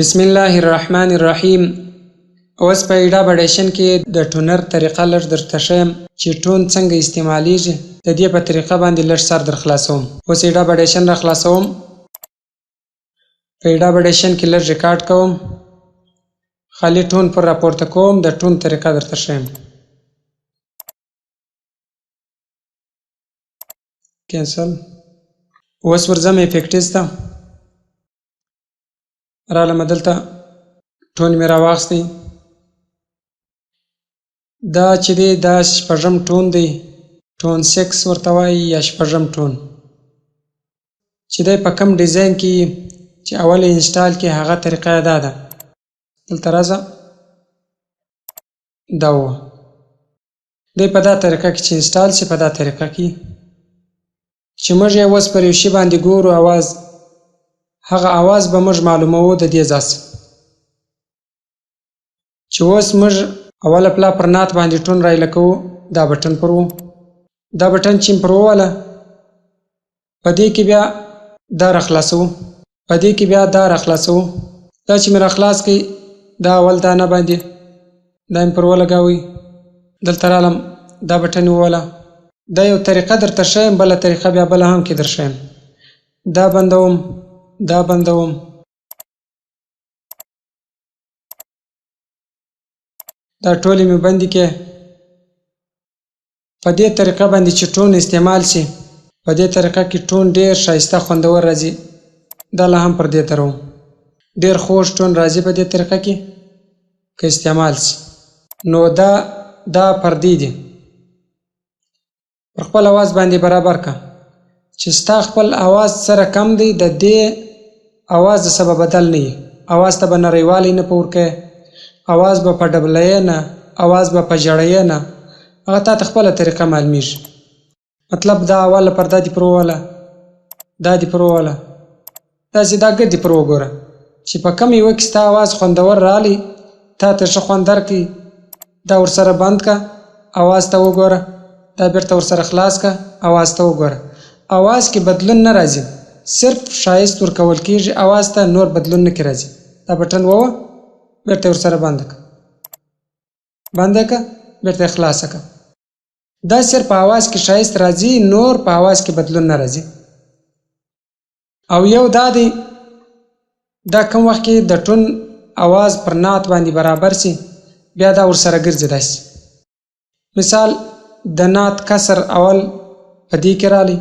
بسم الله الرحمن الرحیم. اوس په ایډابډیشن کې د ټونر طریقه لږ درته ښیم چې ټون څنګه استعمالیږي. د دې په طریقه باندې لږ سر در خلاصوم. اوس ایډابډیشن را خلاصوم. په ایډابډیشن کې لږ ریکارډ کوم. خالي ټون پر راپورته کوم. د ټون طریقه درته ښیم. کینسل. اوس ورځم افیکټیز ته. رالم دلته ټون مې راواخستی. دا چې دی دا شپږم ټون دی. ټون 6 ورته وایي یا شپږم ټون چې دی په کم ډیزاین کې چې اول انسټال کې هغه طریقه دا ده. دلته راځه. دا وه دی په دا طریقه کې چې انسټال شي. په دا طریقه کې چې موږ یې اوس پر یو شي باندې ګورو اواز، هغه اواز به موږ معلوموو د دې ځاس چې اوس موږ اوله پلا پر نات باندې ټون رایله کوو. دا بټن پر و. دا بټن چې پر وواله په دې کې بیا دا راخلاصو. په دې کې بیا دا راخلاصو. دا چې مې راخلاص کړي دا اول دانه باندې دا مې پر ولګاوئ. دلته رالم دا بټن وواله. دا یو طریقه درته ښیم. بله طریقه بیا بله هم کې در ښیم. دا بندوم. دا بندوم. دا ټولې مې بندې کې. په دې طریقه باندې چې ټون استعمال شي، په دې طریقه کې ټون ډېر ښایسته خوندور راځي. دا لا هم پر دې تروم. ډېر خوږ ټون راځي په دې طریقه کې که استعمال شي. نو دا پردې دي. پر خپل اواز باندې برابر که چې ستا خپل اواز سره کم دی، د دې اواز د سبب بدل نه وي. اواز ته به نریوالی نه پورکې، اواز به په ډبلیه نه، اواز به په جړیه نه، هغه تا ته خپله طریقه معلومیږي. مطلب دا اوله پرده دې پر ووله، دا دې پر ووله، داسې دا ګډ دې پر وګوره چې په کم یوه کې ستا اواز خوندور رالی، تا ته ښه خوند درکړي. دا ورسره بند که، اواز ته وګوره. دا بیرته ورسره خلاص که، اواز ته وګوره. اواز کې بدلون نه راځي، صرف ښایست ورکول کېږي اواز ته، نور بدلون نه کې راځي. دا بټن ووه، بیرته ورسره بنده که، بنده که، بیرته خلاصه که. دا صرف په اواز کې ښایست راځي، نور په اواز کې بدلون نه راځي. او یو دا دی، دا کم وخت کې د ټون اواز پر نات باندې برابر شي، بیا دا ورسره ګرځي داسې. مثال د نات کسر اول په دې کې رالی،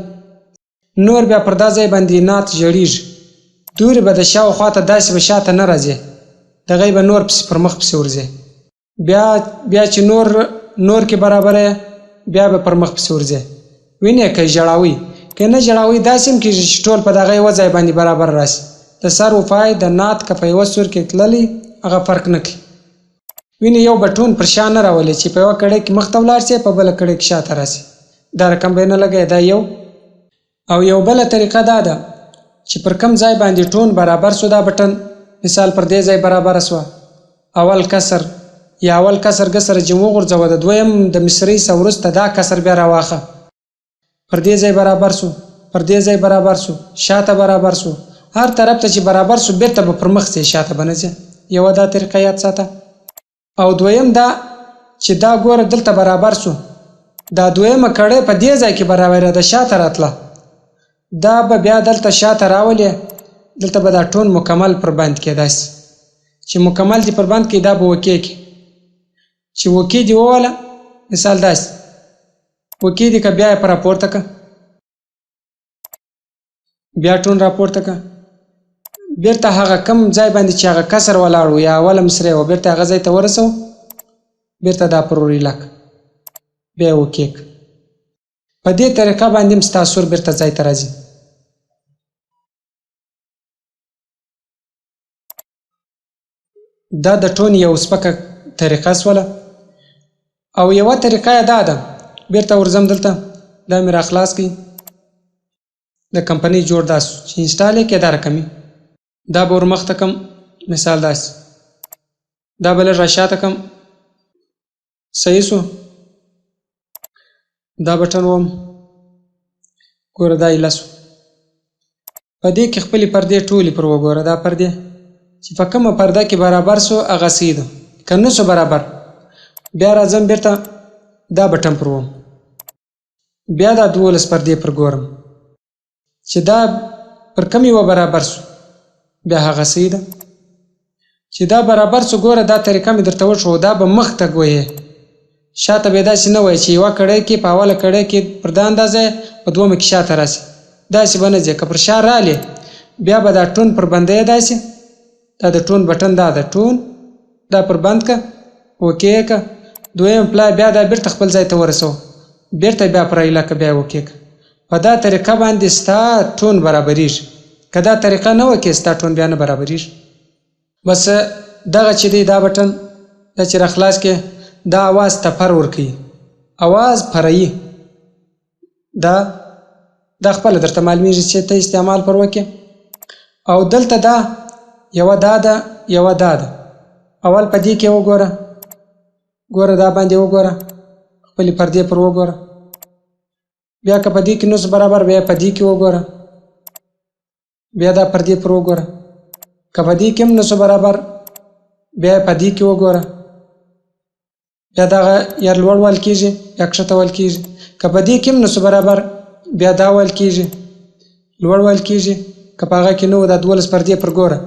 نور بیا پر دا ځای باندې نات ژړیږي. دورې به د شاوخوا ته داسې به شاته نه راځي، دغه به نور پسې پر مخ پسې ورځي. بیا چې نور کې برابره بیا به پر مخ پسې ورځي. وینې که ژړاوي که نه ژړاوي داسې هم کېږي چې ټول په دغه یوه ځای باندې برابر راشي. د سر و پای د نات که په یوه سور کې تللی هغه فرق نه کوي. وینې یو به ټون پر شا نه راولي چې په یوه کړۍ کې مخ ته ولاړ شي، په بله کړۍ کې شاته راشي. دا رقم به یې نه لګوي. دا یو. او یو بله طریقه دا ده چې پر کم ځای باندې ټون برابر شو، دا بټن مثال پر دې ځای برابر شوه، اول کسر یا اول کسر ګسر جم وغورځوه، د دویم د مصرۍ څه وروسته دا کسر بیا راواخه، پر دې ځای برابر شو، پر دې ځای برابر شو، شاته برابر شو، هر طرف ته چې برابر شو بیرته به پر مخ ځي، شاته به نه ځي. یوه دا طریقه یاد ساته. او دویم دا چې دا ګوره دلته برابر شو، دا دویمه کړۍ په دې ځای کې برابره ده، شاته راتله، دا به بیا دلته شاته راولي. دلته به دا ټون مکمل پر بند کې داسې چې مکمل دې پر بند کې، دا به وکې کې چې وکې دې وواله. مثال داسې وکې دې که بیا یې پر راپورته که، بیا ټون راپورته که، بیرته هغه کم ځای باندې چې هغه کسر ولاړ و یا اوله مصرۍ و، بیرته هغه ځای ته ورسو، بیرته دا پر وریله که، بیا یې وکې که. په دې طریقه باندې هم ستا سور بیرته ځای ته راځي. دا د ټون یو سپکه طریقه سوله. او یوه طریقه یې دا ده، بیرته ورځم دلته، دا مې راخلاص کړي، د کمپنۍ جوړ دا سو چې انسټال یې کړې، دا رقمي دا به ورمخته کم. مثال داسې دا به لږ راشاته کم، صحیح سو. دا بټن وم، ګوره دا ایله سو. په دې کې خپلې پردې ټولې پر وګوره. دا پردې چې په کومه پرده کې برابر سو هغه صحیح ده که نه سو برابر بیا راځم بیرته دا بټن پر وم بیا دا 12 پردې پر ګورم چې دا پر کومې و برابر سو بیا هغه صحیح ده چې دا برابر سو ګوره دا طریقه مې درته وښوه دا به مخ ته ګویې شاته به داسې نه وایي چې یوه کړۍ کې په اوله کړۍ کې پر دا اندازه په دومه کې شاته راسي داسې به نه ځې که پر شا رالې بیا به دا ټون پر بندی داسې دا د ټون بټن دا د ټون دا پر بند که اوکې که دویم پلای بیا دا بیرته خپل ځای ته ورسوه بیرته بیا پر ایله که بیا اوکې که په دا طریقه باندې ستا ټون برابریږي که دا طریقه نه وکړې ستا ټون بیا نه برابریږي بس دغه چې دی دا بټن دا چې راخلاص کې دا आवाज ته پر ورکوي आवाज فرعي دا خپله درته معلومیږي چې ته استعمال پر وکړې او دلته دا یوه دا ده یوه دا ده اول په دې کې وګوره ګوره دا باندې وګوره خپلې پردې پر وګوره بیا که په دې کې نوس برابر بیا په دې کې وګوره بیا دا پردې پر وګوره که په دې کې هم نوس برابر بیا په دې کې وګوره بیا دغه یا لوړ وال کېږي یا کښته وال کېږي که په دې کې هم نوس برابر بیا دا وال کېږي لوړ وال کېږي که په هغه کې نه و دا 12 پردې پر ګوره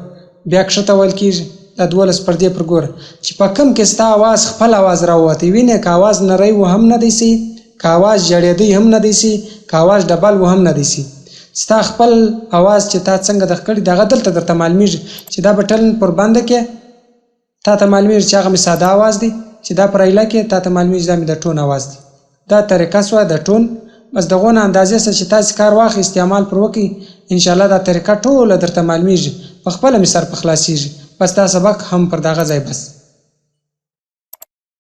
بیا کښته وال کېږي دا 12 پردې پر ګوره چې په کوم کې ستا اواز خپل اواز راووتی وینې که اواز نری و هم نه دی سي که اواز جړېدی هم نه دی سي که اواز ډبل و هم نه دی سي ستا خپل اواز چې تا څنګه دغه کړي دغه دلته درته معلومیږي چې دا بټن پر بنده کې تا ته معلومیږي چې هغه مې ساده اواز دی چې دا پر ایله کې تا ته معلومیږي دا مې د ټون اواز دی دا طریقه سوه د ټون بس دغو نه اندازې سره چې تاسې کار واخلئ استعمال پر وکړئ انشاءالله دا طریقه ټوله درته معلومیږي په خپله مې سر په خلاصیږي بس دا سبق هم پر دغه ځای بس